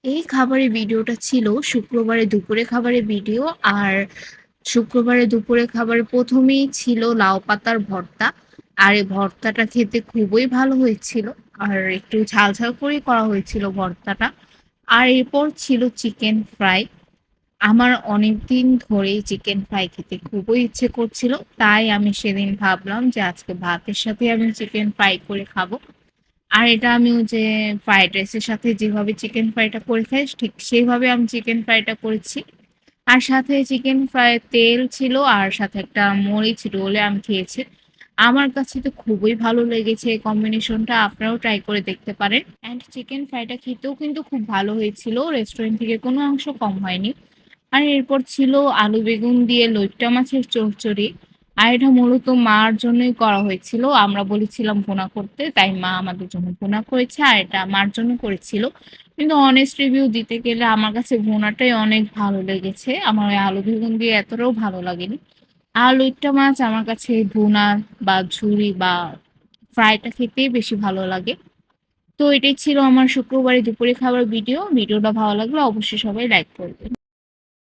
এই খাবারের ভিডিওটা ছিল শুক্রবারে দুপুরে খাবারের ভিডিও। আর শুক্রবারে দুপুরে খাবারের প্রথমেই ছিল লাউ পাতার ভর্তা। আর এই ভর্তাটা খেতে খুবই ভালো হয়েছিল। আর একটু ঝাল ঝাল করেই করা হয়েছিল ভর্তাটা। আর এরপর ছিল চিকেন ফ্রাই। আমার অনেকদিন ধরেই চিকেন ফ্রাই খেতে খুবই ইচ্ছে করছিল, তাই আমি সেদিন ভাবলাম যে আজকে ভাতের সাথে আমি চিকেন ফ্রাই করে খাবো। আর এটা আমি ওই যে ফ্রাইড রাইসের সাথে যেভাবে চিকেন ফ্রাইটা করে খাই ঠিক সেইভাবে আমি চিকেন ফ্রাইটা করেছি। আর সাথে চিকেন ফ্রাই তেল ছিল আর সাথে একটা মরিচ রোলে আমি খেয়েছি। আমার কাছে তো খুবই ভালো লেগেছে এই কম্বিনেশনটা, আপনারাও ট্রাই করে দেখতে পারেন। অ্যান্ড চিকেন ফ্রাইটা খেতেও কিন্তু খুব ভালো হয়েছিল, রেস্টুরেন্ট থেকে কোনো অংশ কম হয়নি। আর এরপর ছিল আলু বেগুন দিয়ে লইট্টা মাছের চচ্চড়ি। আর এটা মূলত মার জন্যই করা হয়েছিল, আমরা বলেছিলাম ভুনা করতে, তাই মা আমাদের জন্য ভুনা করেছে আর এটা মার জন্য করেছিল। কিন্তু অনেস্ট রিভিউ দিতে গেলে আমার কাছে ভুনাটাই অনেক ভালো লেগেছে, আমার ওই আলু বেগুন দিয়ে এতটাও ভালো লাগেনি। আর লইট্টা মাছ আমার কাছে ভুনা বা ঝুরি বা ফ্রাইটা খেতেই বেশি ভালো লাগে। তো এটাই ছিল আমার শুক্রবারে দুপুরে খাবার ভিডিওটা ভালো লাগলে অবশ্যই সবাই লাইক করবেন।